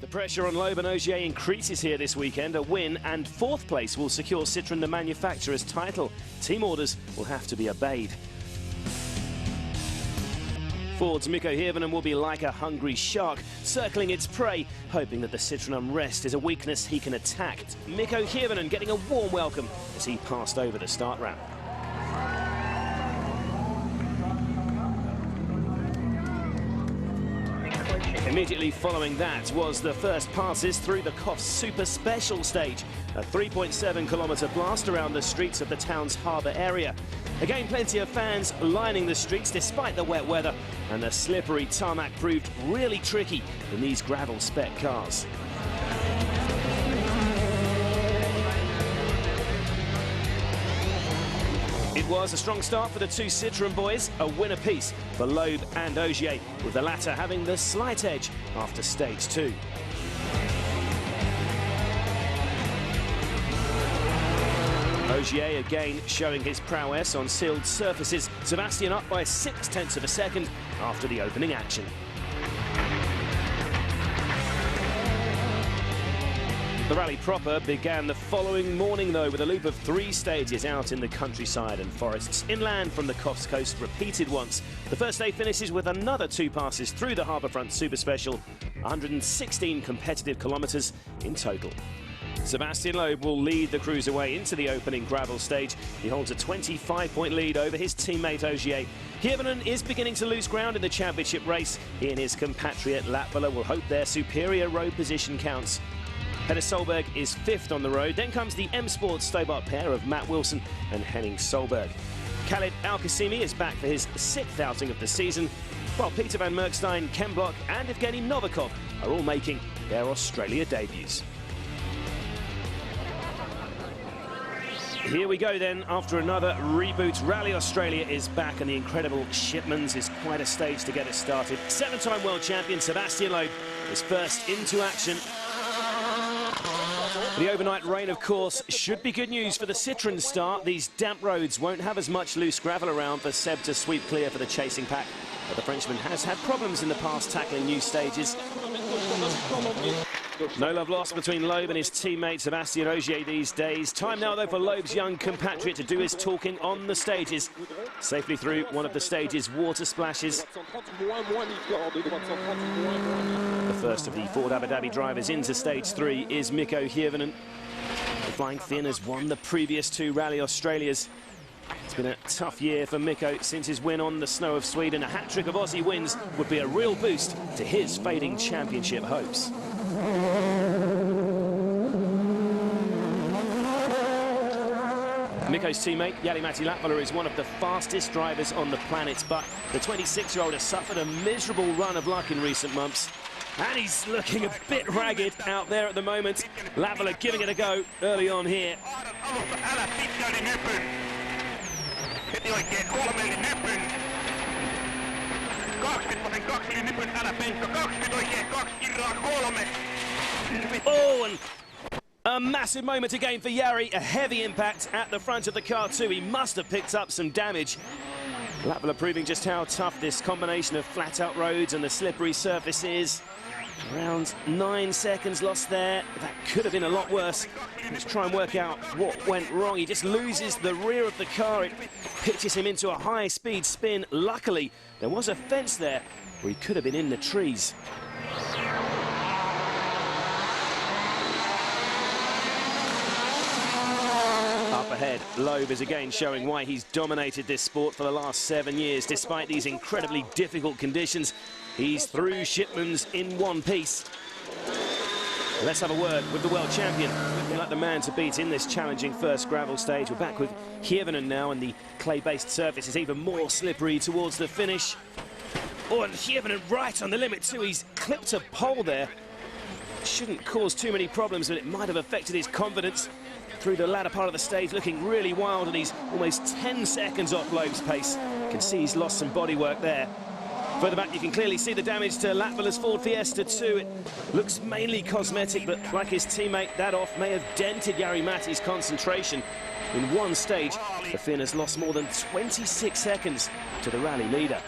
The pressure on Loeb and Ogier increases here this weekend. A win and fourth place will secure Citroën the manufacturer's title. Team orders will have to be obeyed. Ford's Mikko Hirvonen will be like a hungry shark, circling its prey, hoping that the Citroën unrest is a weakness he can attack. Mikko Hirvonen getting a warm welcome as he passed over the start ramp. Immediately following that was the first passes through the COF Super Special stage, a 3.7-kilometre blast around the streets of the town's harbour area. Again, plenty of fans lining the streets despite the wet weather, and the slippery tarmac proved really tricky in these gravel spec cars. It was a strong start for the two Citroën boys, a win apiece for Loeb and Ogier, with the latter having the slight edge after stage 2. Ogier again showing his prowess on sealed surfaces. Sebastian up by 0.6 of a second after the opening action. The rally proper began the following morning, though, with a loop of 3 stages out in the countryside and forests. Inland from the COF's coast, repeated once. The first day finishes with another 2 passes through the Harbourfront Super Special, 116 competitive kilometres in total. Sebastian Loeb will lead the cruiserway into the opening gravel stage. He holds a 25-point lead over his teammate Ogier. Hirvonen is beginning to lose ground in the championship race. He and his compatriot Latvala will hope their superior road position counts. Petter Solberg is 5th on the road. Then comes the M Sport Stobart pair of Matt Wilson and Henning Solberg. Khalid Al-Qasimi is back for his 6th outing of the season, while Peter van Merkstein, Ken Block and Evgeny Novikov are all making their Australia debuts. Here we go then, after another reboot. Rally Australia is back, and the incredible Shipmans is quite a stage to get it started. 7-time world champion Sebastian Loeb is first into action. The overnight rain, of course, should be good news for the Citroën start. These damp roads won't have as much loose gravel around for Seb to sweep clear for the chasing pack. But the Frenchman has had problems in the past tackling new stages. No love lost between Loeb and his teammate Sebastian Ogier these days. Time now, though, for Loeb's young compatriot to do his talking on the stages. Safely through one of the stage's water splashes. The first of the Ford Abu Dhabi drivers into stage 3 is Mikko Hirvonen. The Flying Finn has won the previous 2 Rally Australias. It's been a tough year for Mikko since his win on the snow of Sweden. A hat-trick of Aussie wins would be a real boost to his fading championship hopes. Mikko's teammate, Jari-Matti Latvala, is one of the fastest drivers on the planet, but the 26-year-old has suffered a miserable run of luck in recent months. And he's looking a bit ragged out there at the moment. Latvala giving it a go early on here. Oh, and a massive moment again for Jari. A heavy impact at the front of the car too. He must have picked up some damage. Latvala proving just how tough this combination of flat-out roads and the slippery surface is. Around 9 seconds lost there. That could have been a lot worse. Let's try and work out what went wrong. He just loses the rear of the car. It pitches him into a high-speed spin. Luckily, there was a fence there where he could have been in the trees. Up ahead, Loeb is again showing why he's dominated this sport for the last 7 years. Despite these incredibly difficult conditions, he's through Shipmans in one piece. Let's have a word with the world champion. Looking like the man to beat in this challenging first gravel stage. We're back with Hirvonen now, and the clay-based surface is even more slippery towards the finish. Oh, and Hirvonen right on the limit too. He's clipped a pole there. Shouldn't cause too many problems, but it might have affected his confidence. Through the latter part of the stage, looking really wild, and he's almost 10 seconds off Loeb's pace. You can see he's lost some bodywork there. Further back, you can clearly see the damage to Latvala's Ford Fiesta 2. It looks mainly cosmetic, but like his teammate, that off may have dented Jari-Matti's concentration. In one stage, the Finn has lost more than 26 seconds to the rally leader.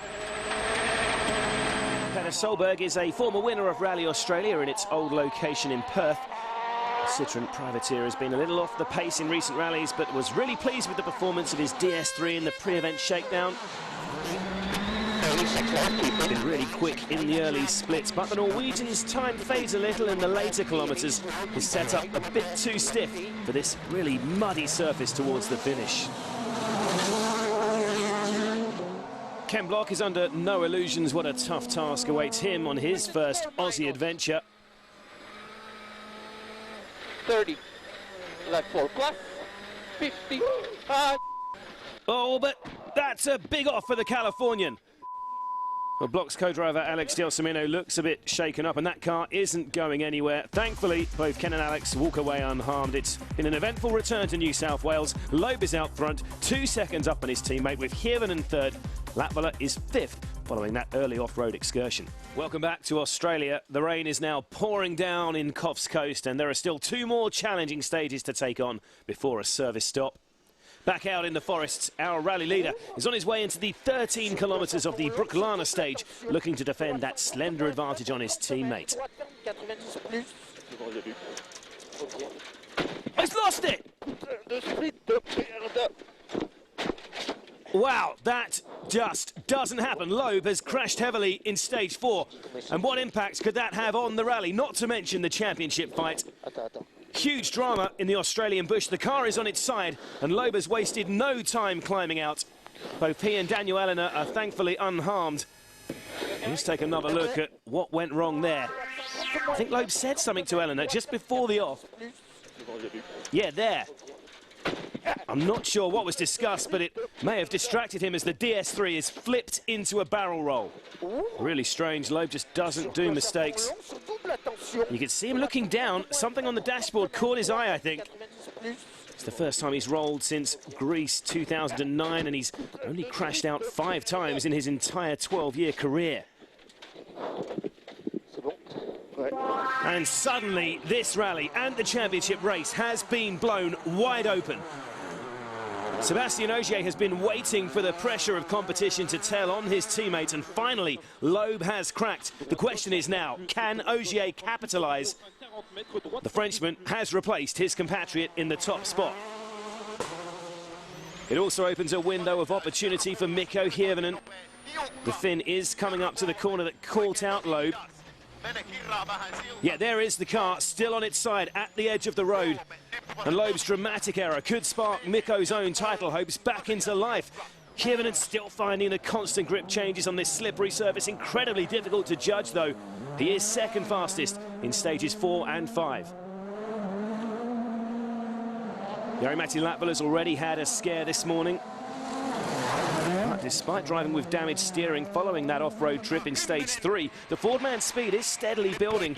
Petter Solberg is a former winner of Rally Australia in its old location in Perth. The Citroën Privateer has been a little off the pace in recent rallies, but was really pleased with the performance of his DS3 in the pre-event shakedown. Been really quick in the early splits, but the Norwegian's time fades a little in the later kilometres. His setup a bit too stiff for this really muddy surface towards the finish. Ken Block is under no illusions what a tough task awaits him on his first Aussie adventure. 30, left 4 plus, 50, Oh, but that's a big off for the Californian. Well, Block's co-driver Alex Gelsomino looks a bit shaken up, and that car isn't going anywhere. Thankfully, both Ken and Alex walk away unharmed. It's been an eventful return to New South Wales. Loeb is out front, 2 seconds up on his teammate, with Hirvonen third. Latvala is fifth, following that early off-road excursion. Welcome back to Australia. The rain is now pouring down in Coffs Coast, and there are still 2 more challenging stages to take on before a service stop. Back out in the forests, our rally leader is on his way into the 13 kilometres of the Brooklana stage, looking to defend that slender advantage on his teammate. He's lost it! Wow, that just doesn't happen. Loeb has crashed heavily in stage 4. And what impact could that have on the rally, not to mention the championship fight? Huge drama in the Australian bush. The car is on its side, and Loeb has wasted no time climbing out. Both he and Daniel Elena are thankfully unharmed. Let's take another look at what went wrong there. I think Loeb said something to Elena just before the off. Yeah, there. I'm not sure what was discussed, but it may have distracted him as the DS3 is flipped into a barrel roll. Really strange. Loeb just doesn't do mistakes. You can see him looking down. Something on the dashboard caught his eye, I think. It's the first time he's rolled since Greece 2009, and he's only crashed out 5 times in his entire 12-year career. And suddenly, this rally and the championship race has been blown wide open. Sébastien Ogier has been waiting for the pressure of competition to tell on his teammate, and finally, Loeb has cracked. The question is now, can Ogier capitalise? The Frenchman has replaced his compatriot in the top spot. It also opens a window of opportunity for Mikko Hirvonen. The Finn is coming up to the corner that caught out Loeb. Yeah, there is the car, still on its side at the edge of the road. And Loeb's dramatic error could spark Mikko's own title hopes back into life. Hirvonen still finding the constant grip changes on this slippery surface. Incredibly difficult to judge, though. He is second fastest in stages 4 and 5. Jari-Matti Latvala's already had a scare this morning. But despite driving with damaged steering following that off-road trip in stage 3, the Ford-man's speed is steadily building.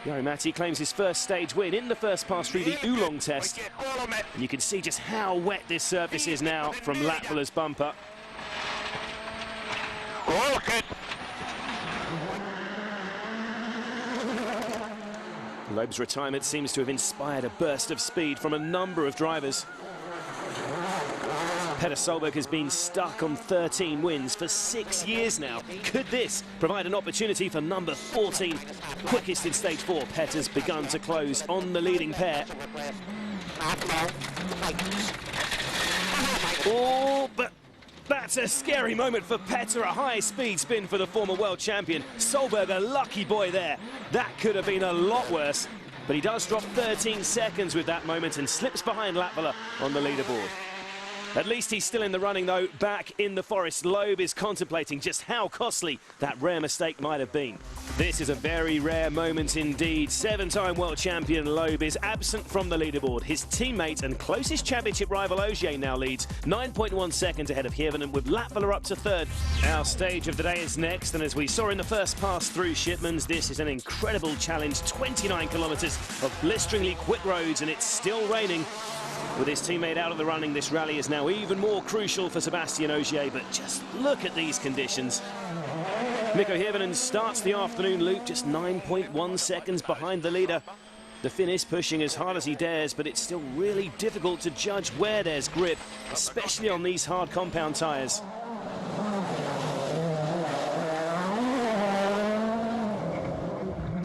Jari-Matti claims his first stage win in the first pass through the Oolong test. And you can see just how wet this surface is now from Latvala's bumper. Loeb's retirement seems to have inspired a burst of speed from a number of drivers. Petter Solberg has been stuck on 13 wins for 6 years now. Could this provide an opportunity for number 14? Quickest in stage 4, Petter's begun to close on the leading pair. Oh, but that's a scary moment for Petter. A high-speed spin for the former world champion. Solberg, a lucky boy there. That could have been a lot worse. But he does drop 13 seconds with that moment and slips behind Latvala on the leaderboard. At least he's still in the running, though, back in the forest. Loeb is contemplating just how costly that rare mistake might have been. This is a very rare moment indeed. 7-time world champion Loeb is absent from the leaderboard. His teammate and closest championship rival Ogier now leads 9.1 seconds ahead of Hirvonen, with Latvala up to third. Our stage of the day is next, and as we saw in the first pass through Shipmans, this is an incredible challenge. 29 kilometres of blisteringly quick roads, and it's still raining. With his teammate out of the running, this rally is now even more crucial for Sébastien Ogier, but just look at these conditions. Mikko Hirvonen starts the afternoon loop just 9.1 seconds behind the leader. The Finn is pushing as hard as he dares, but it's still really difficult to judge where there's grip, especially on these hard compound tyres.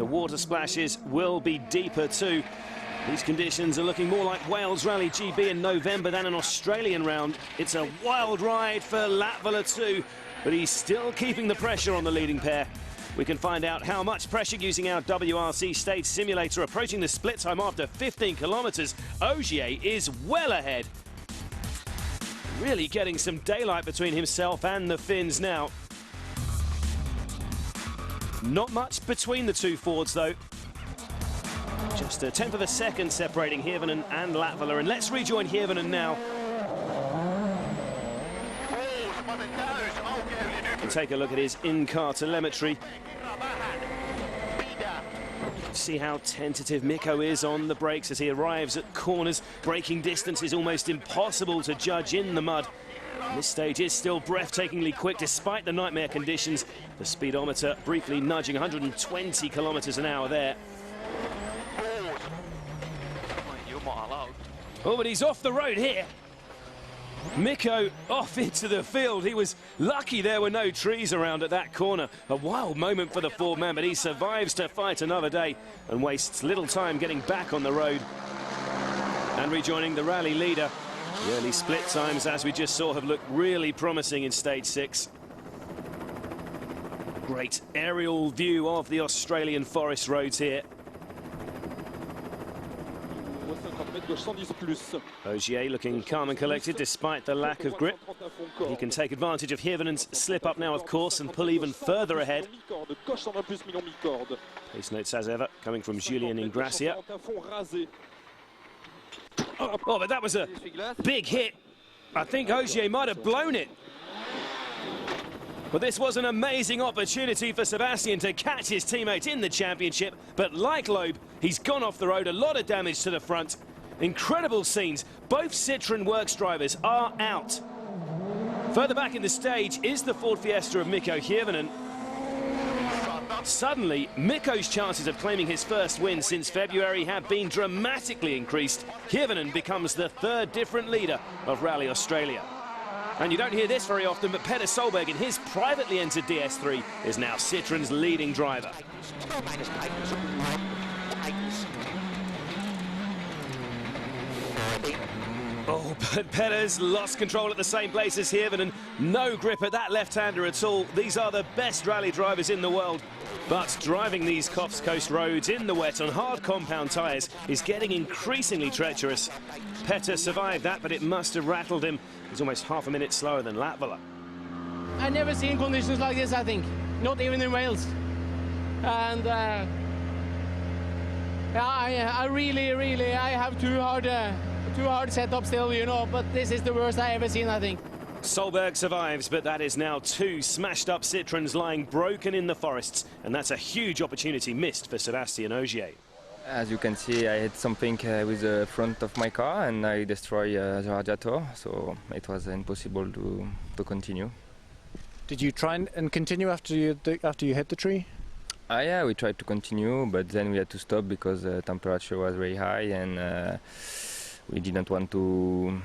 The water splashes will be deeper too. These conditions are looking more like Wales Rally GB in November than an Australian round. It's a wild ride for Latvala too, but he's still keeping the pressure on the leading pair. We can find out how much pressure using our WRC stage simulator. Approaching the split time after 15 kilometres. Ogier is well ahead. Really getting some daylight between himself and the Finns now. Not much between the two Fords though. Just a tenth of a second separating Hirvonen and Latvala. And let's rejoin Hirvonen now. And take a look at his in-car telemetry. See how tentative Mikko is on the brakes as he arrives at corners. Braking distance is almost impossible to judge in the mud. And this stage is still breathtakingly quick despite the nightmare conditions. The speedometer briefly nudging 120 kilometers an hour there. Oh, but he's off the road here. Mikko off into the field. He was lucky there were no trees around at that corner. A wild moment for the Ford man, but he survives to fight another day and wastes little time getting back on the road. And rejoining the rally leader. The early split times, as we just saw, have looked really promising in stage 6. Great aerial view of the Australian forest roads here. Ogier looking calm and collected despite the lack of grip. He can take advantage of Hirvonen's slip up now, of course, and pull even further ahead. Pace notes as ever coming from Julien Ingracia. Oh, but that was a big hit. I think Ogier might have blown it. But this was an amazing opportunity for Sebastian to catch his teammate in the championship. But like Loeb, he's gone off the road. A lot of damage to the front. Incredible scenes. Both Citroën Works drivers are out. Further back in the stage is the Ford Fiesta of Mikko Hirvonen. Suddenly, Mikko's chances of claiming his first win since February have been dramatically increased. Hirvonen becomes the third different leader of Rally Australia. And you don't hear this very often, but Petter Solberg in his privately entered DS3 is now Citroën's leading driver. Oh, but Petter's lost control at the same place as Hirvonen. No grip at that left-hander at all. These are the best rally drivers in the world. But driving these Coffs Coast roads in the wet on hard compound tyres is getting increasingly treacherous. Petter survived that, but it must have rattled him. He's almost half a minute slower than Latvala. I've never seen conditions like this, I think. Not even in Wales. And I really have too hard setup still, you know, but this is the worst I ever seen, I think. Solberg survives, but that is now two smashed up Citroëns lying broken in the forests, and that's a huge opportunity missed for Sebastian Ogier. As you can see, I hit something with the front of my car and I destroyed the radiator, so it was impossible to continue. Did you try and continue after you hit the tree? Yeah, we tried to continue, but then we had to stop because the temperature was very high and we didn't want to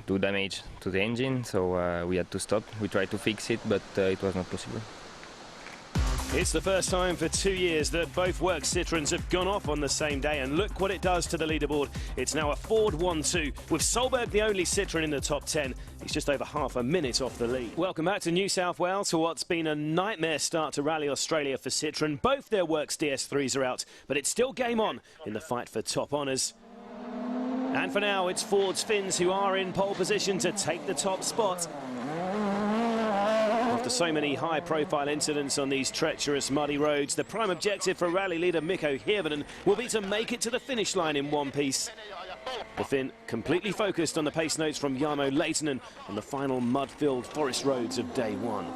do damage to the engine, so we had to stop. We tried to fix it, but it was not possible. It's the first time for 2 years that both Works Citroëns have gone off on the same day, and look what it does to the leaderboard. It's now a Ford 1-2, with Solberg the only Citroën in the top 10. He's just over half a minute off the lead. Welcome back to New South Wales for what's been a nightmare start to Rally Australia for Citroën. Both their Works DS3s are out, but it's still game on in the fight for top honours. And for now, it's Ford's Finns who are in pole position to take the top spot. After so many high-profile incidents on these treacherous, muddy roads, the prime objective for rally leader Mikko Hirvonen will be to make it to the finish line in one piece. The Finn completely focused on the pace notes from Jarmo Leitonen on the final mud-filled forest roads of day one.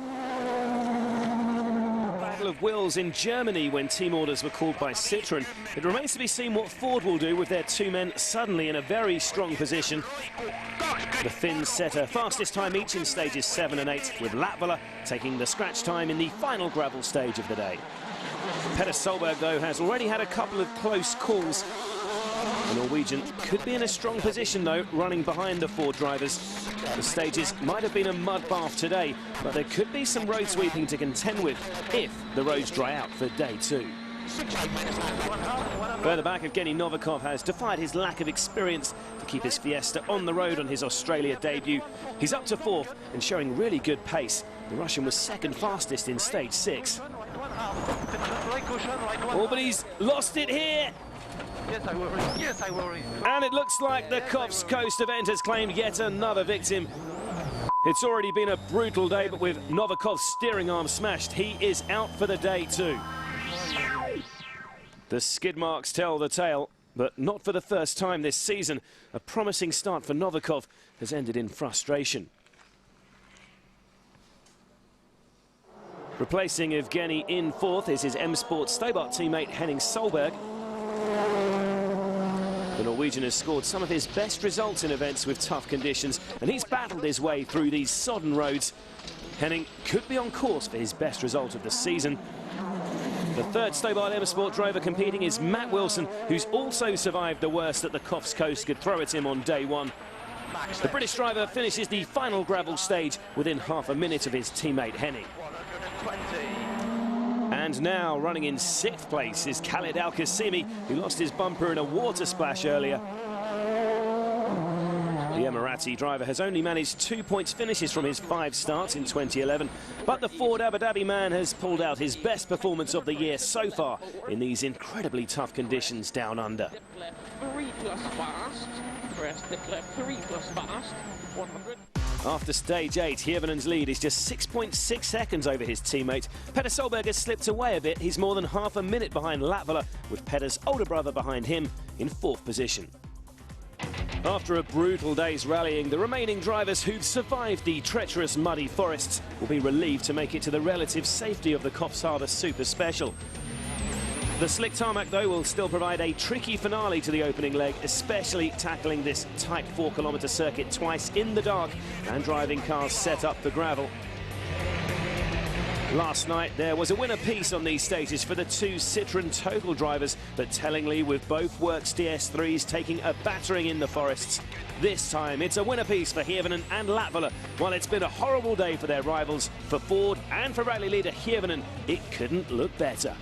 Battle of wills in Germany when team orders were called by Citroën. It remains to be seen what Ford will do with their two men suddenly in a very strong position. The Finns set a fastest time each in stages 7 and 8, with Latvala taking the scratch time in the final gravel stage of the day. Petter Solberg, though, has already had a couple of close calls. The Norwegian could be in a strong position, though, running behind the Ford drivers. The stages might have been a mud bath today, but there could be some road sweeping to contend with if the roads dry out for day 2. Further back, Evgeny Novikov has defied his lack of experience to keep his Fiesta on the road on his Australia debut. He's up to 4th and showing really good pace. The Russian was 2nd fastest in stage 6. Oh, but he's lost it here. Yes, I worry. Yes, I worry. And it looks like the Coffs Coast event has claimed yet another victim. It's already been a brutal day, but with Novikov's steering arm smashed, he is out for the day too. The skid marks tell the tale, but not for the first time this season. A promising start for Novikov has ended in frustration. Replacing Evgeny in 4th is his M-Sport Stobart teammate Henning Solberg. The Norwegian has scored some of his best results in events with tough conditions, and he's battled his way through these sodden roads. Henning could be on course for his best result of the season. The 3rd Stobart M-Sport driver competing is Matt Wilson, who's also survived the worst that the Coffs Coast could throw at him on day 1. The British driver finishes the final gravel stage within half a minute of his teammate Henning. And now running in 6th place is Khalid Al-Qasimi, who lost his bumper in a water splash earlier. The Emirati driver has only managed 2 points finishes from his 5 starts in 2011, but the Ford Abu Dhabi man has pulled out his best performance of the year so far in these incredibly tough conditions down under. 3 plus fast. Press the left 3 plus fast. 100. After stage 8, Hirvonen's lead is just 6.6 seconds over his teammate. Petter Solberg has slipped away a bit. He's more than half a minute behind Latvala, with Petter's older brother behind him in 4th position. After a brutal day's rallying, the remaining drivers who've survived the treacherous muddy forests will be relieved to make it to the relative safety of the Coffs Harbour Super Special. The slick tarmac, though, will still provide a tricky finale to the opening leg, especially tackling this tight 4-kilometre circuit twice in the dark and driving cars set up for gravel. Last night, there was a winner piece on these stages for the 2 Citroën Total drivers, but tellingly, with both Works DS3s taking a battering in the forests. This time, it's a winner piece for Hirvonen and Latvala. While it's been a horrible day for their rivals, for Ford and for rally leader Hirvonen, it couldn't look better.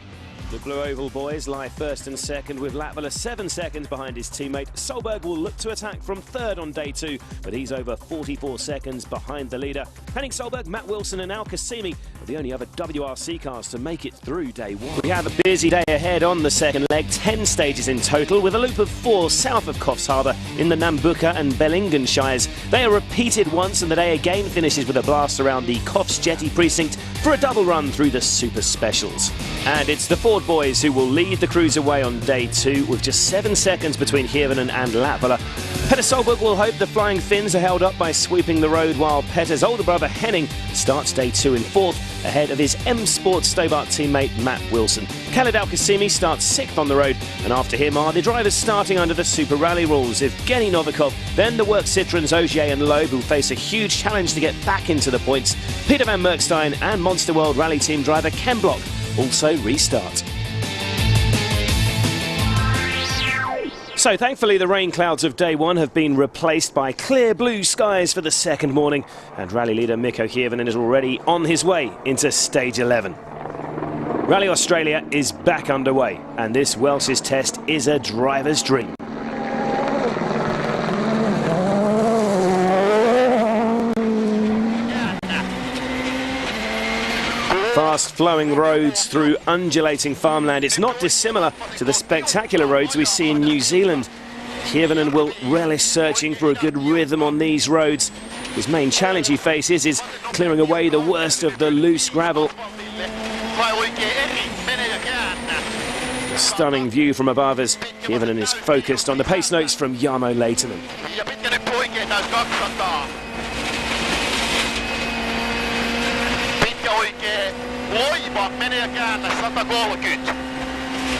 The Blue Oval boys lie 1st and 2nd, with Latvala 7 seconds behind his teammate. Solberg will look to attack from 3rd on day 2, but he's over 44 seconds behind the leader. Henning Solberg, Matt Wilson and Al-Qasimi are the only other WRC cars to make it through day 1. We have a busy day ahead on the second leg, 10 stages in total, with a loop of 4 south of Coffs Harbour in the Nambucca and Bellingen Shires. They are repeated once, and the day again finishes with a blast around the Coffs Jetty precinct for a double run through the Super Specials. And it's the Ford boys who will lead the crews away on day 2, with just 7 seconds between Hirvonen and Latvala. Petter Solberg will hope the Flying Finns are held up by sweeping the road, while Petter's older brother Henning starts day 2 in 4th, ahead of his M-Sport Stobart teammate Matt Wilson. Khalid Al-Qasimi starts 6th on the road, and after him are the drivers starting under the Super Rally rules: Evgeny Novikov, then the Works Citroëns Ogier and Loeb, who face a huge challenge to get back into the points. Peter van Merkstein and Monster World Rally team driver Ken Block also restart. So thankfully the rain clouds of day 1 have been replaced by clear blue skies for the second morning, and rally leader Mikko Hirvonen is already on his way into stage 11. Rally Australia is back underway, and this Welsh's test is a driver's dream. Fast-flowing roads through undulating farmland. It's not dissimilar to the spectacular roads we see in New Zealand. Hirvonen will relish searching for a good rhythm on these roads. His main challenge he faces is clearing away the worst of the loose gravel. A stunning view from above as Hirvonen is focused on the pace notes from Jarmo Leitonen. Loiva menee käännä 130.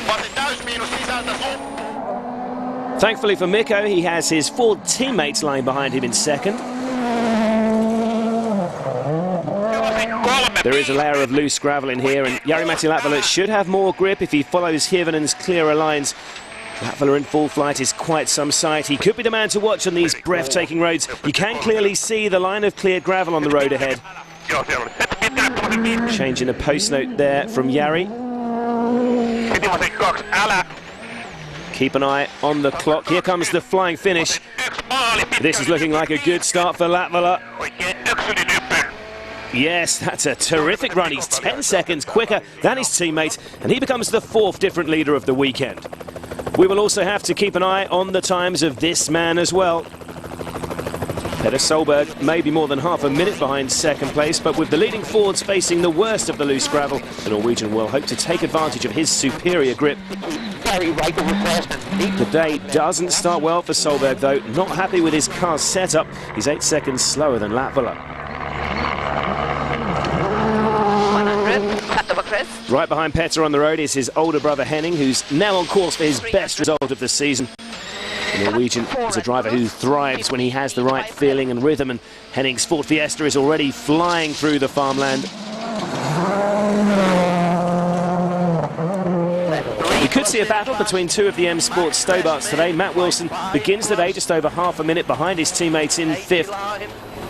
Pasi täysmiinus sisältä Thankfully for Mikko, he has his Ford teammates lying behind him in 2nd. There is a layer of loose gravel in here, and Jari-Matti Latvala should have more grip if he follows Hirvonen's clearer lines. Latvala in full flight is quite some sight. He could be the man to watch on these breathtaking roads. You can clearly see the line of cleared gravel on the road ahead. Changing a post note there from Jari. Hetimasen 2, älä. Keep an eye on the clock. Here comes the flying finish. This is looking like a good start for Latvala. Oikein yksyni nyppy. Yes, that's a terrific run. He's 10 seconds quicker than his teammate, and he becomes the 4th different leader of the weekend. We will also have to keep an eye on the times of this man as well. Petter Solberg may be more than half a minute behind second place, but with the leading Fords facing the worst of the loose gravel, the Norwegian will hope to take advantage of his superior grip. The day doesn't start well for Solberg though. Not happy with his car's setup. He's 8 seconds slower than Latvala. 100, cut over crest. Right behind Petter on the road is his older brother Henning, who's now on course for his best result of the season. The Norwegian is a driver who thrives when he has the right feeling and rhythm, and Henning's Ford Fiesta is already flying through the farmland. We could see a battle between two of the M Sports Stobarts today. Matt Wilson begins the day just over half a minute behind his teammates in 5th.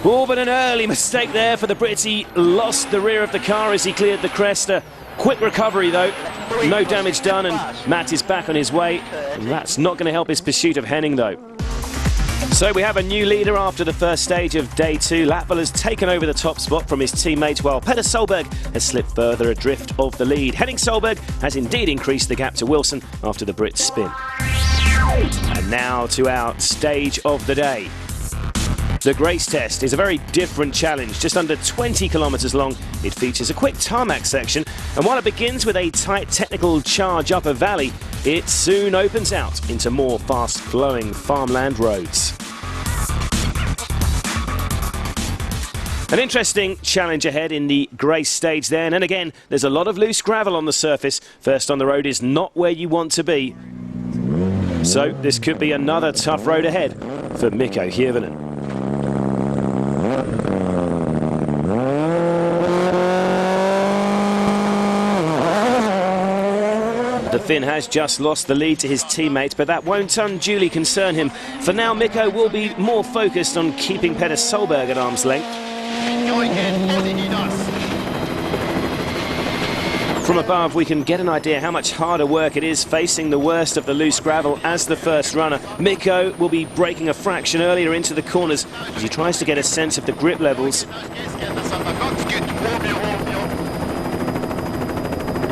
Oh, but an early mistake there for the Brit. He lost the rear of the car as he cleared the crest. Quick recovery though, no damage done, and Matt is back on his way. And that's not going to help his pursuit of Henning though. So we have a new leader after the first stage of day 2. Latvala's taken over the top spot from his teammate, while Petter Solberg has slipped further adrift of the lead. Henning Solberg has indeed increased the gap to Wilson after the Brit spin. And now to our stage of the day. The Grace Test is a very different challenge, just under 20 kilometres long. It features a quick tarmac section, and while it begins with a tight technical charge up a valley, it soon opens out into more fast-flowing farmland roads. An interesting challenge ahead in the Grace stage then, and again, there's a lot of loose gravel on the surface. First on the road is not where you want to be. So this could be another tough road ahead for Mikko Hirvonen. The Finn has just lost the lead to his teammate, but that won't unduly concern him. For now, Mikko will be more focused on keeping Petter Solberg at arm's length. From above, we can get an idea how much harder work it is facing the worst of the loose gravel as the first runner. Mikko will be braking a fraction earlier into the corners as he tries to get a sense of the grip levels.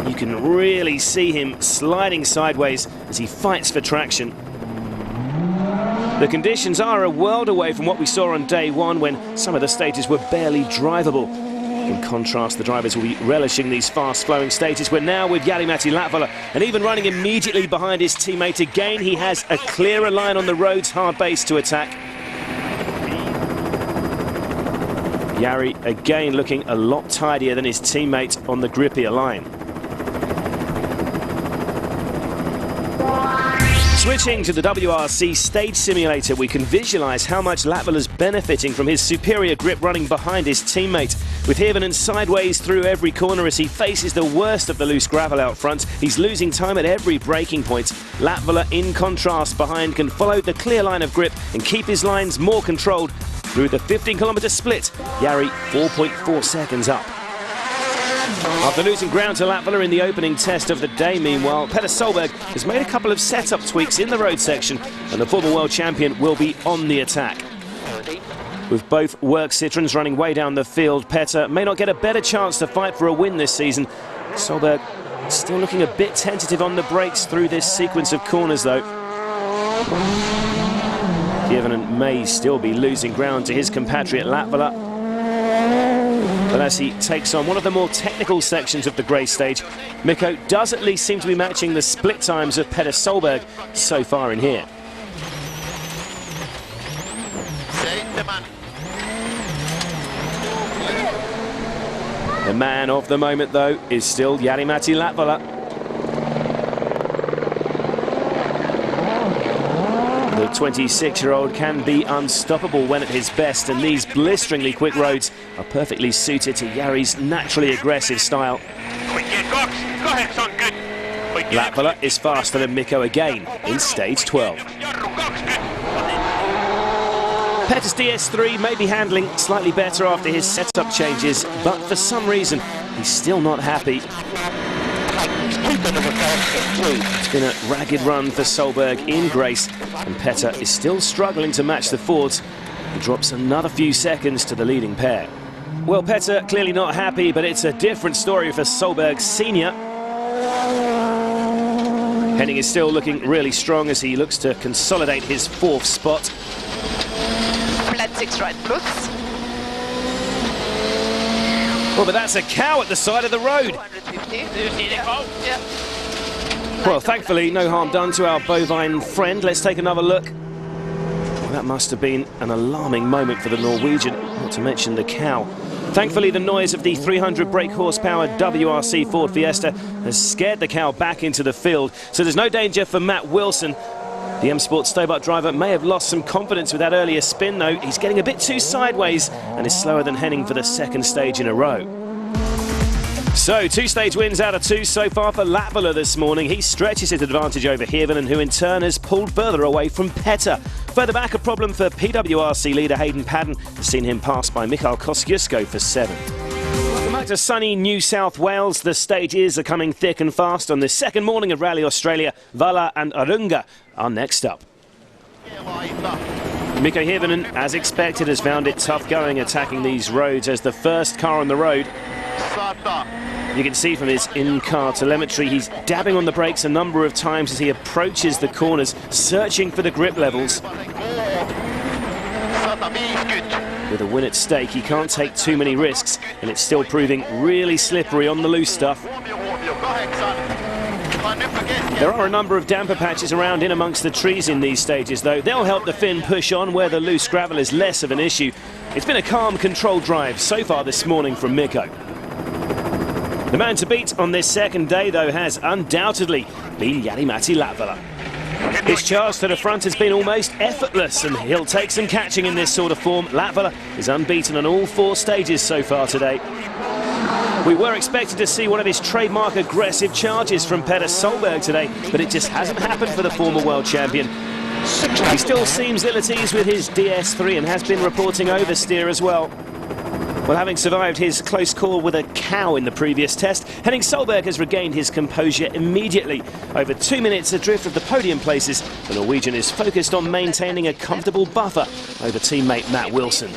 You can really see him sliding sideways as he fights for traction. The conditions are a world away from what we saw on day 1 when some of the stages were barely drivable. In contrast, the drivers will be relishing these fast-flowing stages. We're now with Jari-Matti Latvala, and even running immediately behind his teammate. Again, he has a clearer line on the road's hard base to attack. Jari again looking a lot tidier than his teammate on the grippier line. Switching to the WRC stage simulator, we can visualise how much Latvala's benefiting from his superior grip running behind his teammate. With Hirvonen sideways through every corner as he faces the worst of the loose gravel out front, he's losing time at every braking point. Latvala, in contrast, behind can follow the clear line of grip and keep his lines more controlled. Through the 15-kilometre split, Jari 4.4 seconds up. After losing ground to Latvala in the opening test of the day, meanwhile, Petter Solberg has made a couple of setup tweaks in the road section, and the former world champion will be on the attack. With both work Citroens running way down the field, Petter may not get a better chance to fight for a win this season. Solberg still looking a bit tentative on the brakes through this sequence of corners, though. Hirvonen may still be losing ground to his compatriot Latvala. But as he takes on one of the more technical sections of the Grace stage, Mikko does at least seem to be matching the split times of Petter Solberg so far in here. The man of the moment, though, is still Jari-Matti Latvala. The 26-year-old can be unstoppable when at his best, and these blisteringly quick roads are perfectly suited to Jari's naturally aggressive style. Latvala is faster than Mikko again in stage 12. Petter's DS3 may be handling slightly better after his setup changes, but for some reason he's still not happy. It's been a ragged run for Solberg in Grace, and Petter is still struggling to match the Fords. He drops another few seconds to the leading pair. Well, Petter clearly not happy, but it's a different story for Solberg Senior. Henning is still looking really strong as he looks to consolidate his 4th spot. Flat 6 right plus. Oh, but that's a cow at the side of the road. 250. Yeah. Well, thankfully, no harm done to our bovine friend. Let's take another look. Well, that must have been an alarming moment for the Norwegian, not to mention the cow. Thankfully, the noise of the 300 brake horsepower WRC Ford Fiesta has scared the cow back into the field, so there's no danger for Matt Wilson. The M Sport Stobart driver may have lost some confidence with that earlier spin, though. He's getting a bit too sideways and is slower than Henning for the 2nd stage in a row. So, 2 stage wins out of 2 so far for Latvala this morning. He stretches his advantage over Hirvonen, who in turn has pulled further away from Petter. Further back, a problem for PWRC leader Hayden Padden has seen him passed by Michael Kosciuszko for 7th. Welcome back to sunny New South Wales. The stages are coming thick and fast on the 2nd morning of Rally Australia. Vala and Arunga are next up. Mikko Hirvonen, as expected, has found it tough going attacking these roads as the first car on the road. You can see from his in-car telemetry he's dabbing on the brakes a number of times as he approaches the corners, searching for the grip levels. With a win at stake, he can't take too many risks, and it's still proving really slippery on the loose stuff. There are a number of damper patches around in amongst the trees in these stages, though. They'll help the Finn push on where the loose gravel is less of an issue. It's been a calm, controlled drive so far this morning from Mikko. The man to beat on this 2nd day, though, has undoubtedly been Jari-Matti Latvala. His charge to the front has been almost effortless, and he'll take some catching in this sort of form. Latvala is unbeaten on all 4 stages so far today. We were expected to see one of his trademark aggressive charges from Petter Solberg today, but it just hasn't happened for the former world champion. He still seems ill at ease with his DS3 and has been reporting oversteer as well. Well, having survived his close call with a cow in the previous test, Henning Solberg has regained his composure immediately. Over 2 minutes adrift of the podium places, the Norwegian is focused on maintaining a comfortable buffer over teammate Matt Wilson.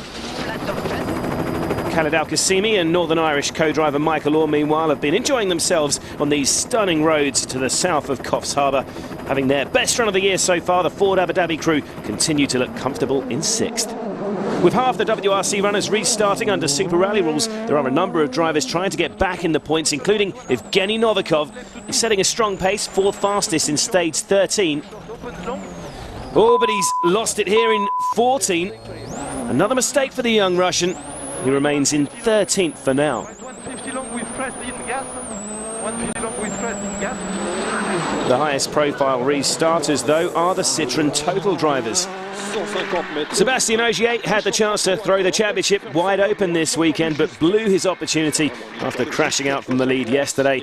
Khaled Al-Qasimi and Northern Irish co-driver Michael Orr, meanwhile, have been enjoying themselves on these stunning roads to the south of Coffs Harbour. Having their best run of the year so far, the Ford Abu Dhabi crew continue to look comfortable in 6th. With half the WRC runners restarting under Super Rally rules, there are a number of drivers trying to get back in the points, including Evgeny Novikov. He's setting a strong pace, 4th fastest in stage 13. Oh, but he's lost it here in 14. Another mistake for the young Russian. He remains in 13th for now. The highest profile restarters, though, are the Citroën Total drivers. Sébastien Ogier had the chance to throw the championship wide open this weekend, but blew his opportunity after crashing out from the lead yesterday.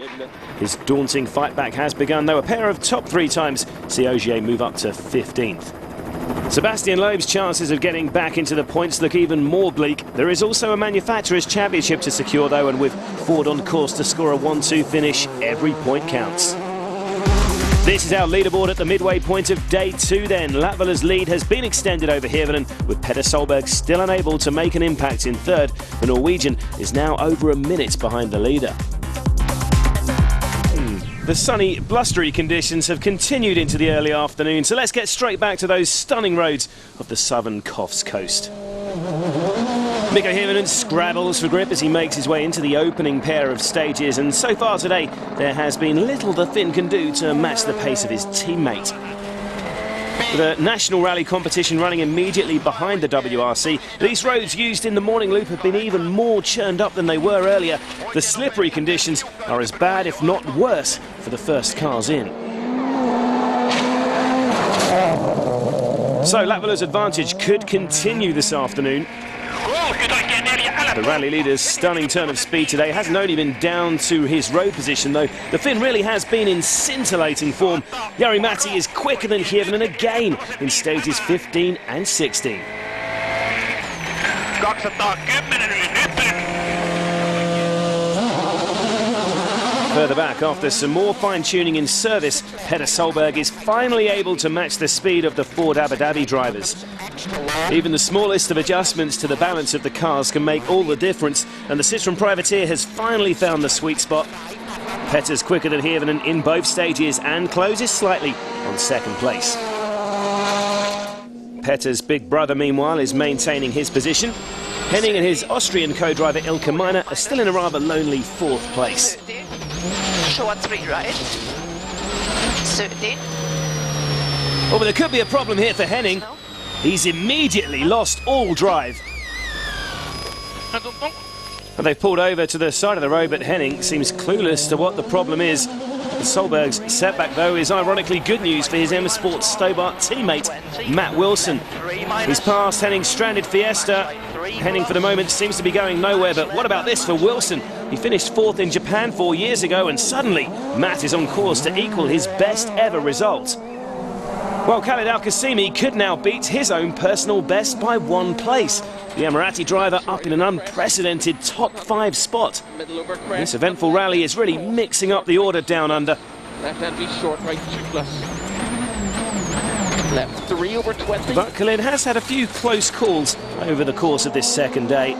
His daunting fight back has begun, though. A pair of top 3 times see Ogier move up to 15th. Sebastian Loeb's chances of getting back into the points look even more bleak. There is also a manufacturer's championship to secure, though, and with Ford on course to score a 1-2 finish, every point counts. This is our leaderboard at the midway point of day 2 then. Latvala's lead has been extended over Hirvonen, with Petter Solberg still unable to make an impact in 3rd. The Norwegian is now over a minute behind the leader. The sunny, blustery conditions have continued into the early afternoon, so let's get straight back to those stunning roads of the southern Coffs coast. Mikko Hirvonen scrabbles for grip as he makes his way into the opening pair of stages, and so far today there has been little the Finn can do to match the pace of his teammate. The national rally competition running immediately behind the WRC, these roads used in the morning loop have been even more churned up than they were earlier. The slippery conditions are as bad, if not worse, for the first cars in. So Latvala's advantage could continue this afternoon. The rally leader's stunning turn of speed today hasn't only been down to his road position, though. The Finn really has been in scintillating form. Jari-Matti is quicker than Hirvonen again in stages 15 and 16. 210 yli nyt. Further back, after some more fine-tuning in service, Petter Solberg is finally able to match the speed of the Ford Abu Dhabi drivers. Even the smallest of adjustments to the balance of the cars can make all the difference, and the Citroën Privateer has finally found the sweet spot. Petter's quicker than Hirvonen in both stages and closes slightly on second place. Petter's big brother, meanwhile, is maintaining his position. Henning and his Austrian co-driver Ilka Miner are still in a rather lonely fourth place. Short 3 right. 30. Oh, but there could be a problem here for Henning. He's immediately lost all drive. And they've pulled over to the side of the road, but Henning seems clueless to what the problem is. Solberg's setback, though, is ironically good news for his M Sport Stobart teammate, Matt Wilson. He's past Henning's stranded Fiesta. Henning, for the moment, seems to be going nowhere, but what about this for Wilson? He finished 4th in Japan 4 years ago, and suddenly Matt is on course to equal his best ever result. Well, Khaled Al-Qasimi could now beat his own personal best by 1 place. The Emirati driver up in an unprecedented top 5 spot. This eventful rally is really mixing up the order down under. Left hand be short, right 2 plus. Left 3 over 20. But Khalid has had a few close calls over the course of this second day.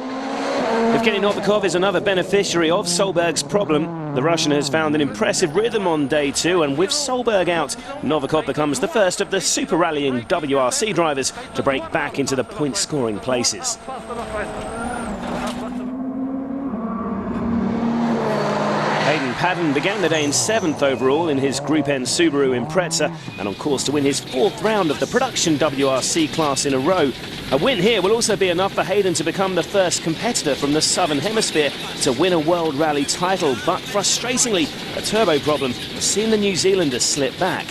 Evgeny Novikov is another beneficiary of Solberg's problem. The Russian has found an impressive rhythm on day 2, and with Solberg out, Novikov becomes the first of the super rallying WRC drivers to break back into the point-scoring places. Hayden Paddon began the day in 7th overall in his Group N Subaru Impreza, and on course to win his 4th round of the production WRC class in a row. A win here will also be enough for Hayden to become the first competitor from the Southern Hemisphere to win a World Rally title, but frustratingly, a turbo problem has seen the New Zealander slip back.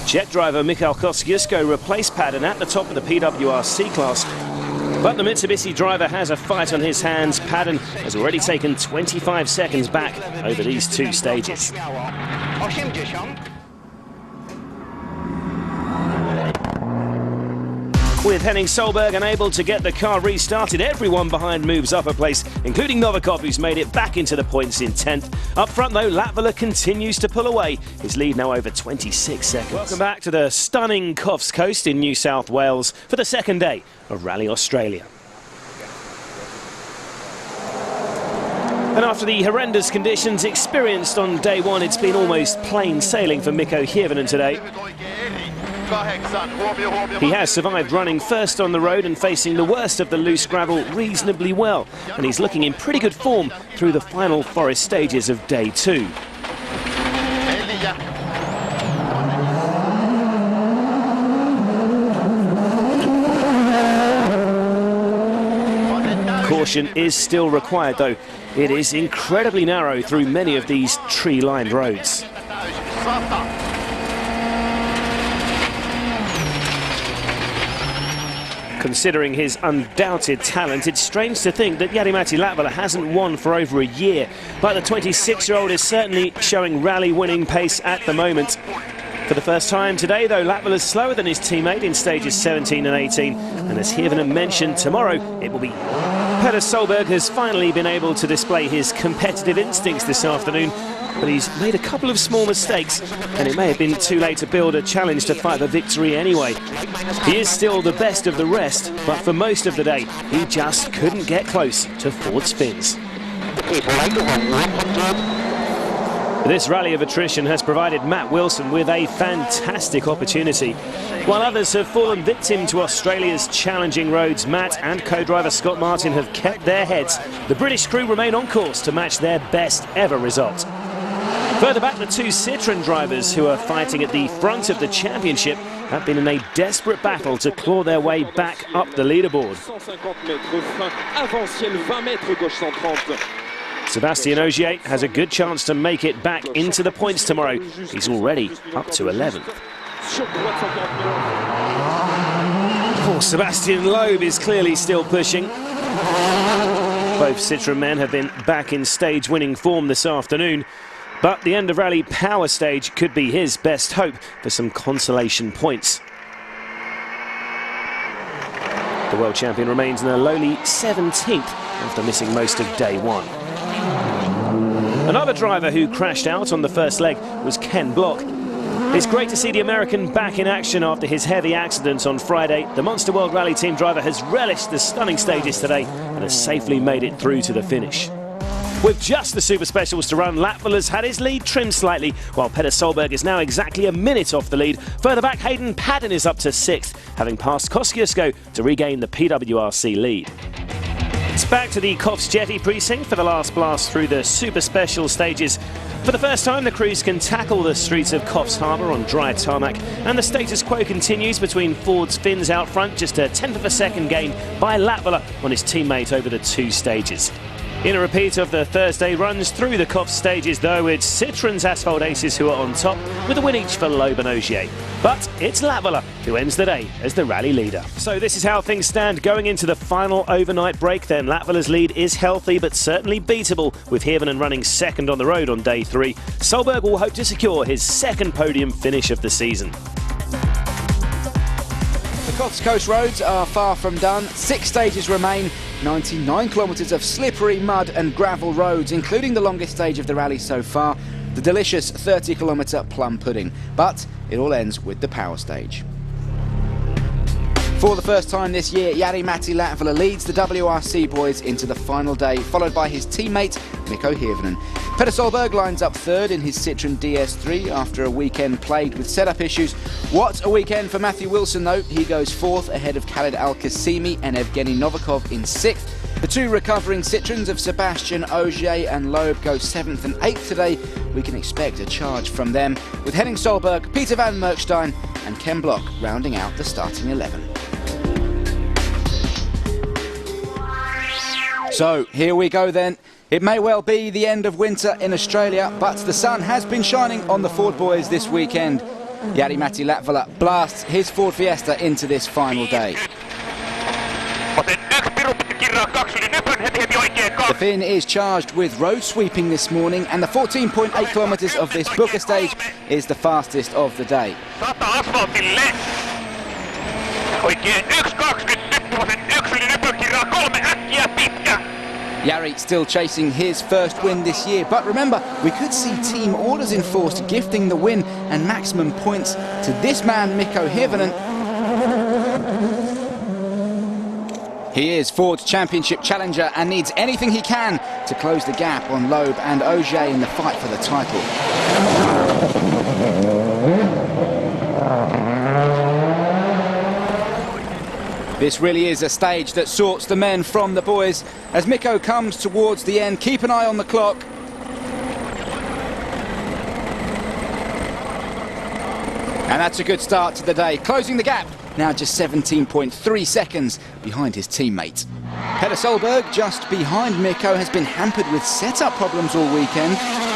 Jet driver Mikhail Kosciuszko replaced Paddon at the top of the PWRC class. But the Mitsubishi driver has a fight on his hands. Paddon has already taken 25 seconds back over these 2 stages. With Henning Solberg unable to get the car restarted, everyone behind moves up a place, including Novikov, who's made it back into the points in 10th. Up front, though, Latvala continues to pull away. His lead now over 26 seconds. Welcome back to the stunning Coffs Coast in New South Wales for the second day of Rally Australia. And after the horrendous conditions experienced on day 1, it's been almost plain sailing for Mikko Hirvonen today. He has survived running first on the road and facing the worst of the loose gravel reasonably well, and he's looking in pretty good form through the final forest stages of day 2. Caution is still required, though. It is incredibly narrow through many of these tree-lined roads. Considering his undoubted talent, it's strange to think that Jari-Matti Latvala hasn't won for over a year. But the 26-year-old is certainly showing rally-winning pace at the moment. For the first time today, though, Latvala's slower than his teammate in stages 17 and 18. And as Hirvonen mentioned, tomorrow it will be... Petter Solberg has finally been able to display his competitive instincts this afternoon, but he's made a couple of small mistakes, and it may have been too late to build a challenge to fight for victory anyway. He is still the best of the rest, but for most of the day, he just couldn't get close to Ford spins. This rally of attrition has provided Matt Wilson with a fantastic opportunity. While others have fallen victim to Australia's challenging roads, Matt and co-driver Scott Martin have kept their heads. The British crew remain on course to match their best ever result. Further back, the 2 Citroën drivers who are fighting at the front of the championship have been in a desperate battle to claw their way back up the leaderboard. Sebastian Ogier has a good chance to make it back into the points tomorrow. He's already up to 11th. Poor Sebastian Loeb is clearly still pushing. Both Citroën men have been back in stage-winning form this afternoon, but the end of rally power stage could be his best hope for some consolation points. The world champion remains in a lowly 17th after missing most of day 1. Another driver who crashed out on the first leg was Ken Block. It's great to see the American back in action after his heavy accident on Friday. The Monster World Rally Team driver has relished the stunning stages today and has safely made it through to the finish. With just the Super Specials to run, Latvala's had his lead trimmed slightly, while Petter Solberg is now exactly a minute off the lead. Further back, Hayden Paddon is up to 6th, having passed Kosciuszko to regain the PWRC lead. It's back to the Coffs Jetty precinct for the last blast through the Super Special stages. For the first time, the crews can tackle the streets of Coffs Harbour on dry tarmac, and the status quo continues between Ford's Finns out front, just a tenth of a second gain by Latvala on his teammate over the 2 stages. In a repeat of the Thursday runs through the Coffs stages, though, it's Citroen's Asphalt Aces who are on top, with a win each for Loeb and Ogier. But it's Latvala who ends the day as the rally leader. So this is how things stand going into the final overnight break then. Latvala's lead is healthy but certainly beatable, with Hirvonen running second on the road on day 3. Solberg will hope to secure his second podium finish of the season. The Coffs Coast roads are far from done. 6 stages remain, 99 kilometres of slippery mud and gravel roads, including the longest stage of the rally so far, the delicious 30-kilometre plum pudding. But it all ends with the power stage. For the first time this year, Jari-Matti Latvala leads the WRC boys into the final day, followed by his teammate Mikko Hirvonen. Petter Solberg lines up 3rd in his Citroen DS3 after a weekend plagued with setup issues. What a weekend for Matthew Wilson though. He goes 4th ahead of Khaled Al-Qasimi and Evgeny Novikov in 6th. The 2 recovering Citroens of Sebastian Ogier and Loeb go 7th and 8th today. We can expect a charge from them, with Henning Solberg, Peter van Merkstein and Ken Block rounding out the starting 11. So here we go then. It may well be the end of winter in Australia, but the sun has been shining on the Ford boys this weekend. Jari-Matti Latvala blasts his Ford Fiesta into this final day. The Finn is charged with road sweeping this morning, and the 14.8 kilometres of this Booker stage is the fastest of the day. Jari still chasing his first win this year, but remember, we could see team orders enforced gifting the win and maximum points to this man Mikko Hirvonen. He is Ford's championship challenger and needs anything he can to close the gap on Loeb and Ogier in the fight for the title. This really is a stage that sorts the men from the boys. As Mikko comes towards the end, keep an eye on the clock. And that's a good start to the day, closing the gap, now just 17.3 seconds behind his teammate. Petter Solberg, just behind Mikko, has been hampered with setup problems all weekend.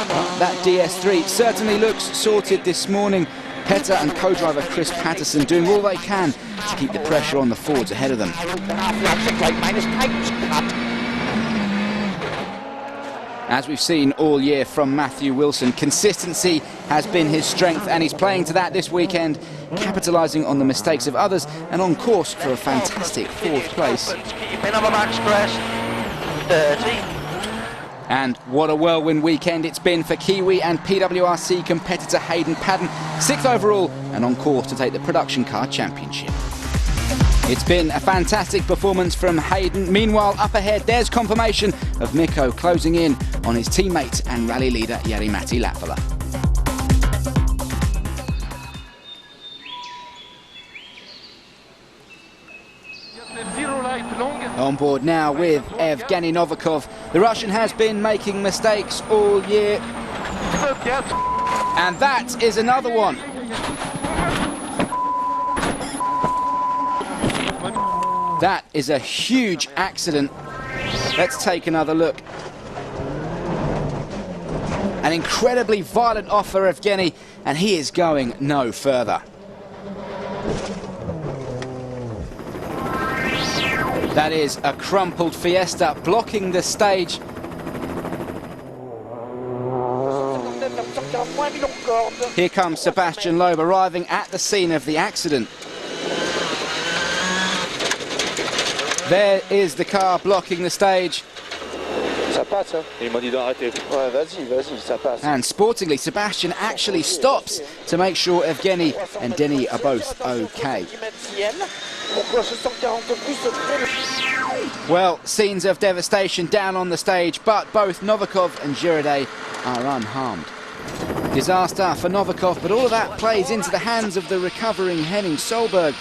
But that DS3 certainly looks sorted this morning. Petter and co-driver Chris Patterson doing all they can to keep the pressure on the Fords ahead of them. As we've seen all year from Matthew Wilson, consistency has been his strength, and he's playing to that this weekend, capitalising on the mistakes of others and on course for a fantastic 4th place. And what a whirlwind weekend it's been for Kiwi and PWRC competitor Hayden Paddon, 6th overall and on course to take the Production Car Championship. It's been a fantastic performance from Hayden. Meanwhile, up ahead, there's confirmation of Mikko closing in on his teammate and rally leader Jari-Matti Latvala. On board now with Evgeny Novikov. The Russian has been making mistakes all year. And that is another one. That is a huge accident. Let's take another look. An incredibly violent off for Evgeny, and he is going no further. That is a crumpled Fiesta blocking the stage. Here comes Sebastian Loeb arriving at the scene of the accident. There is the car blocking the stage. And sportingly, Sebastian actually stops to make sure Evgeny and Denny are both okay. Well, scenes of devastation down on the stage, but both Novikov and Girardet are unharmed. Disaster for Novikov, but all of that plays into the hands of the recovering Henning Solberg.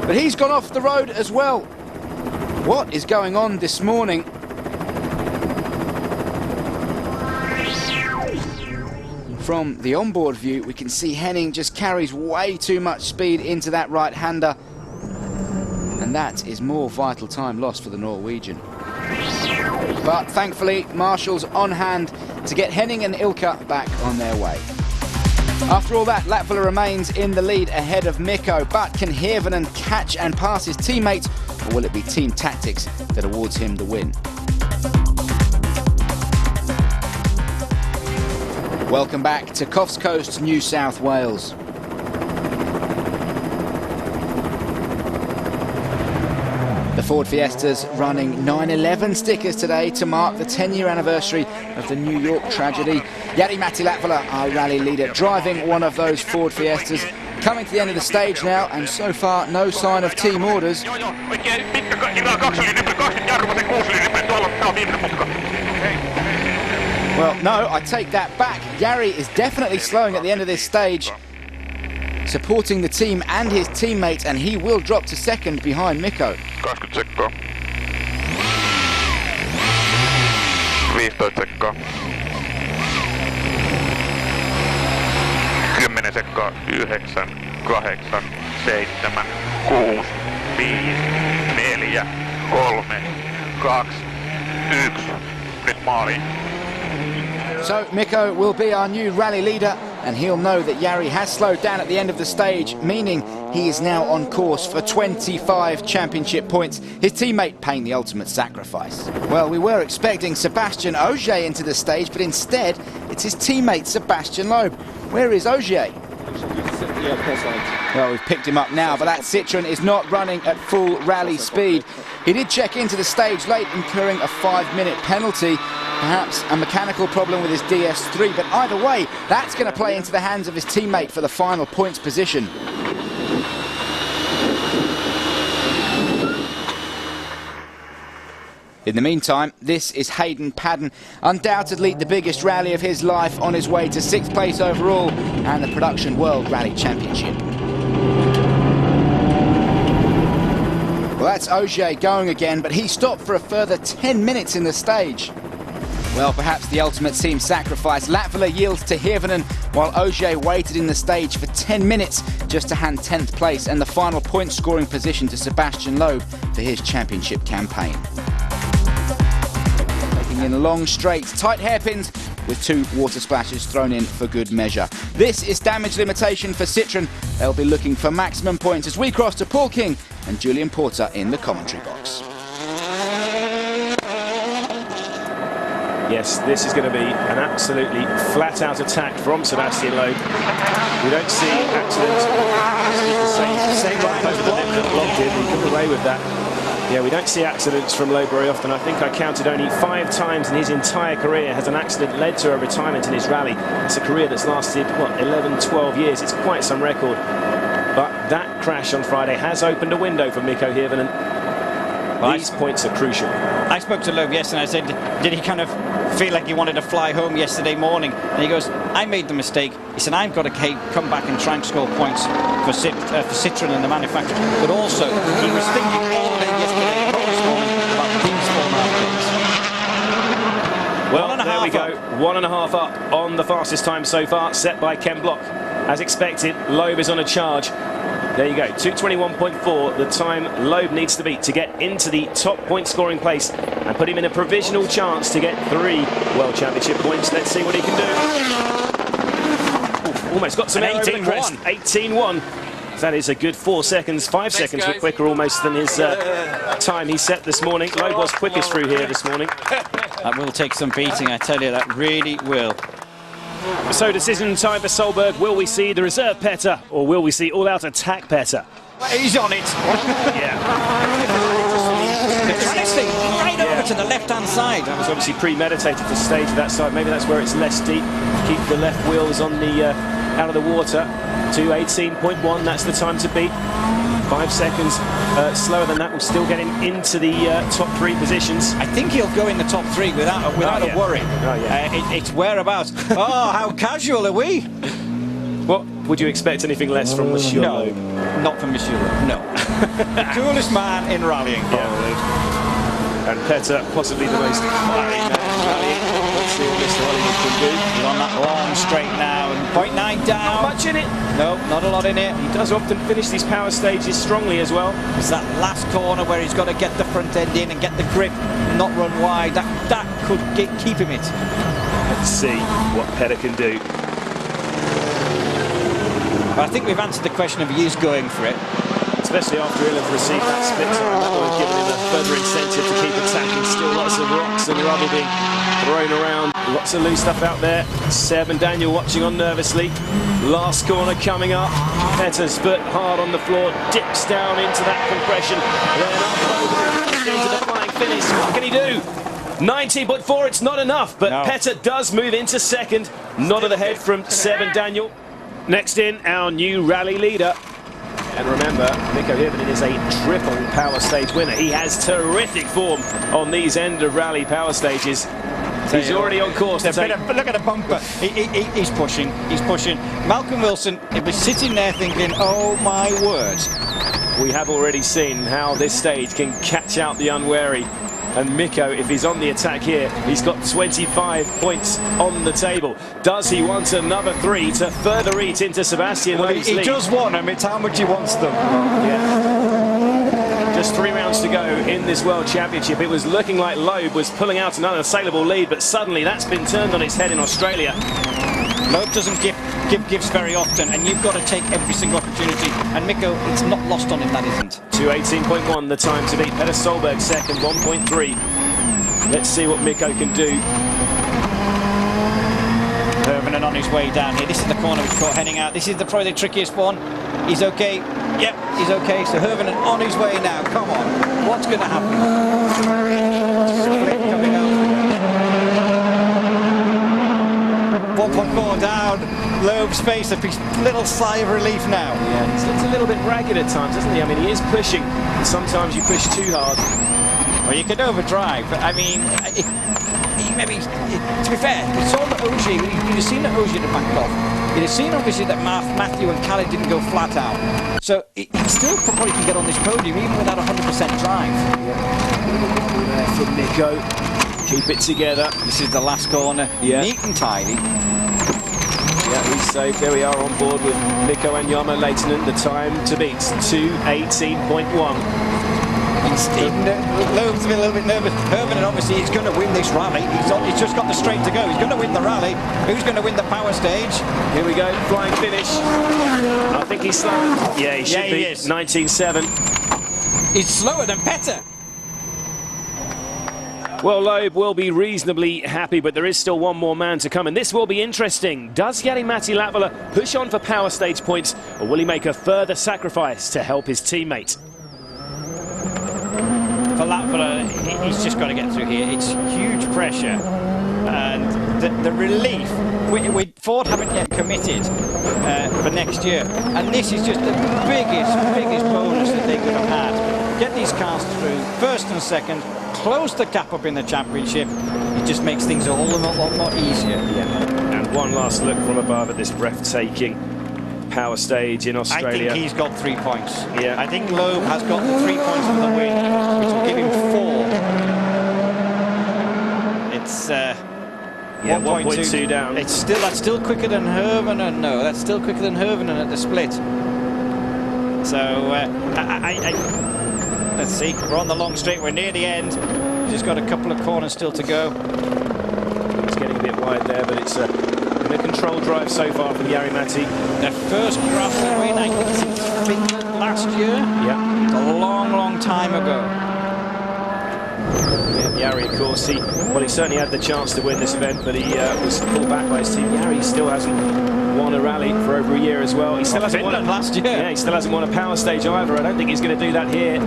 But he's gone off the road as well. What is going on this morning? From the onboard view, we can see Henning just carries way too much speed into that right-hander. And that is more vital time lost for the Norwegian. But thankfully, Marshall's on hand to get Henning and Ilkka back on their way. After all that, Latvala remains in the lead ahead of Mikko, but can Hirvonen catch and pass his teammate, or will it be team tactics that awards him the win? Welcome back to Coffs Coast, New South Wales. The Ford Fiesta's running 9/11 stickers today to mark the 10-year anniversary of the New York tragedy. Jari-Matti Latvala, our rally leader, driving one of those Ford Fiestas. Coming to the end of the stage now, and so far no sign of team orders. Well, no, I take that back. Jari is definitely slowing at the end of this stage, supporting the team and his teammates, and he will drop to second behind Mikko. 20 sekkaa. 15 sekkaa. 10 sekkaa. 9, 8, 7, 6, 5, 4, 3, 2, 1. Nyt maaliin. So Mikko will be our new rally leader, and he'll know that Jari has slowed down at the end of the stage, meaning he is now on course for 25 championship points, his teammate paying the ultimate sacrifice. Well, we were expecting Sebastian Ogier into the stage, but instead it's his teammate Sebastian Loeb. Where is Ogier? Well, we've picked him up now, but that Citroën is not running at full rally speed. He did check into the stage late, incurring a 5-minute penalty. Perhaps a mechanical problem with his DS3, but either way, that's going to play into the hands of his teammate for the final points position. In the meantime, this is Hayden Paddon, undoubtedly the biggest rally of his life, on his way to 6th place overall and the Production World Rally Championship. Well, that's Ogier going again, but he stopped for a further 10 minutes in the stage. Well, perhaps the ultimate team sacrifice. Latvala yields to Hirvonen, while Ogier waited in the stage for 10 minutes just to hand 10th place and the final point scoring position to Sebastian Loeb for his championship campaign. Taking in long straights, tight hairpins with 2 water splashes thrown in for good measure. This is damage limitation for Citroën. They'll be looking for maximum points as we cross to Paul King and Julian Porter in the commentary box. Yes, this is going to be an absolutely flat-out attack from Sebastian Loeb. We don't see accidents. Same blocked in, he got away with that. Yeah, we don't see accidents from Loeb very often. I think I counted only 5 times in his entire career has an accident led to a retirement in his rally. It's a career that's lasted, what, 11, 12 years. It's quite some record. But that crash on Friday has opened a window for Mikko Hirvonen. These points are crucial. I spoke to Loeb yesterday and I said, did he kind of feel like he wanted to fly home yesterday morning? And he goes, I made the mistake. He said, I've got to come back and try and score points for Citroën and the manufacturer. But also, he was thinking all day yesterday, this morning, about these 4.5 days. Well, there we go. 1.5 up on the fastest time so far, set by Ken Block. As expected, Loeb is on a charge. There you go, 2:21.4, the time Loeb needs to beat to get into the top point scoring place and put him in a provisional chance to get 3 World Championship points. Let's see what he can do. Ooh, almost got some 18-1. 18-1. That is a good 4 seconds, 5 seconds quicker almost than his time he set this morning. Loeb was quickest through here this morning. That will take some beating, I tell you, that really will. So decision time for Solberg. Will we see the reserve Petter or will we see all-out attack Petter? He's on it. Yeah. Right over to the left-hand side. That was obviously premeditated to stage that side. Maybe that's where it's less deep. Keep the left wheels on the out of the water. 2:18.1. That's the time to beat. 5 seconds slower than that will still get him into the top 3 positions. I think he'll go in the top 3 without a worry. Oh, yeah. It's whereabouts. Oh, how casual are we? What would you expect anything less from Monsieur No, Loeb? not from Monsieur Loeb. No. Coolest man in rallying. Yeah. And Petter, possibly the most rallying man in rallying. Let's see what Mr. Hollywood can do. He's on that long straight now, and 0.9 down. Not much in it. No, not a lot in it. He does often finish these power stages strongly as well. It's that last corner where he's got to get the front end in and get the grip, not run wide. That could keep him it. Let's see what Petter can do. But I think we've answered the question if he is going for it. Especially after he'll have received that split time. That will have given him a further incentive to keep attacking. Still lots of rocks and rubble being thrown around. Lots of loose stuff out there. Seb and Daniel watching on nervously. Last corner coming up. Petter's foot hard on the floor. Dips down into that compression. Then up into the flying finish. What can he do? 19.4, it's not enough. But no. Petter does move into second. Nod of the head from Seb and Daniel. Next in, our new rally leader. And remember, Mikko Hirvonen is a triple power stage winner. He has terrific form on these end of rally power stages. He's already on course to take... Look at the bumper. He's pushing. He's pushing. Malcolm Wilson was sitting there thinking, oh my word. We have already seen how this stage can catch out the unwary. And Mikko, if he's on the attack here, he's got 25 points on the table. Does he want another 3 to further eat into Sebastian Loeb's lead? He does want them, it's how much he wants them. Yeah. Just 3 rounds to go in this World Championship. It was looking like Loeb was pulling out an unassailable lead, but suddenly that's been turned on its head in Australia. Loeb doesn't give gifts very often, and you've got to take every single opportunity. And Mikko, it's not lost on him, that isn't. 2:18.1 the time to beat. Petter Solberg second, 1.3. Let's see what Mikko can do. Hirvonen on his way down here. This is the corner we've caught heading out. This is probably the trickiest one. He's okay. Yep, he's okay. So Hirvonen on his way now. Come on. What's going to happen? Split coming out. 1.4 down. Loeb's face, a little sigh of relief now. Yeah, he looks a little bit ragged at times, doesn't he? I mean, he is pushing, and sometimes you push too hard. Well, you can overdrive, but I mean, maybe, to be fair, we saw the Ogier, you'd have seen the Ogier that backed off. You'd have seen, obviously, that Matthew and Callie didn't go flat out. So he still probably can get on this podium, even without 100% drive. There for Mikko. Keep it together. This is the last corner. Yeah. Neat and tidy. Yeah, he's safe. There we are on board with Mikko and Jarmo Lehtinen. The time to beat 2:18.1. Loeb's a little bit nervous. Hirvonen obviously is going to win this rally. He's just got the straight to go. He's going to win the rally. Who's going to win the power stage? Here we go, flying finish. I think he's slow. Yeah, he should be. 19.7. He's slower than Petter. Well, Loeb will be reasonably happy, but there is still one more man to come, and this will be interesting. Does Jari-Matti Latvala push on for power stage points, or will he make a further sacrifice to help his teammate? For Latvala, he's just got to get through here. It's huge pressure, and the relief. Ford haven't yet committed for next year, and this is just the biggest bonus that they could have had. Get these cars through first and second. Close the gap up in the championship. It just makes things a whole lot more easier. Yeah. And one last look from above at this breathtaking power stage in Australia. I think he's got 3 points. Yeah. I think Loeb has got the 3 points for the win, which will give him 4. It's 1.2 down. That's still quicker than Hirvonen. No, that's still quicker than Hirvonen at the split. So let's see, we're on the long straight, we're near the end. Just got a couple of corners still to go. It's getting a bit wide there, but it's been a controlled drive so far from Jari-Matti. Their first gravel win, I think, since Finland last year. Yeah. A long time ago. Yeah, Jari, of course, he certainly had the chance to win this event, but he was pulled back by his team. Jari still hasn't won a rally for over a year as well. He still hasn't won last year. Yeah, he still hasn't won a power stage either. I don't think he's going to do that here.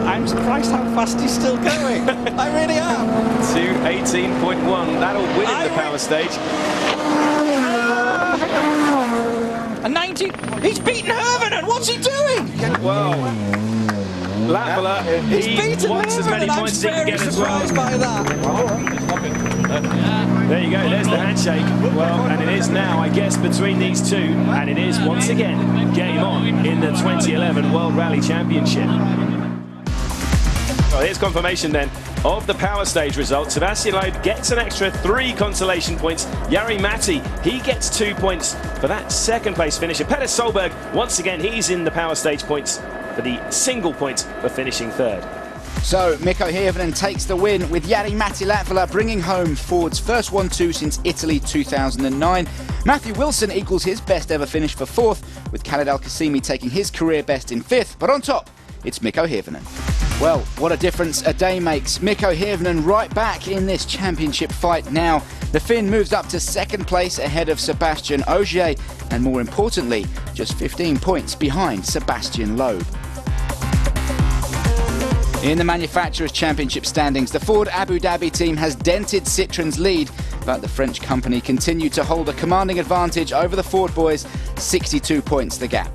I'm surprised how fast he's still going. I really am. To 18.1. That'll win him the power stage. A 90. He's beaten Hirvonen. What's he doing? Well, Latvala, he wants as many points as he can get as well. By that. There you go, there's the handshake. Well, and it is now, I guess, between these two, and it is once again game on in the 2011 World Rally Championship. Well, here's confirmation then of the power stage result. Sebastian Loeb gets an extra 3 consolation points. Jari Matti, he gets 2 points for that second place finisher. Petter Solberg, once again, he's in the power stage points for the single point for finishing third. So Mikko Hirvonen takes the win, with Jari Matti Latvala bringing home Ford's first 1-2 since Italy 2009. Matthew Wilson equals his best ever finish for fourth, with Khaled Al-Qasimi taking his career best in fifth. But on top, it's Mikko Hirvonen. Well, what a difference a day makes. Mikko Hirvonen right back in this championship fight now. The Finn moves up to second place ahead of Sebastian Ogier, and more importantly, just 15 points behind Sebastian Loeb. In the Manufacturers' Championship standings, the Ford Abu Dhabi team has dented Citroen's lead, but the French company continued to hold a commanding advantage over the Ford boys, 62 points the gap.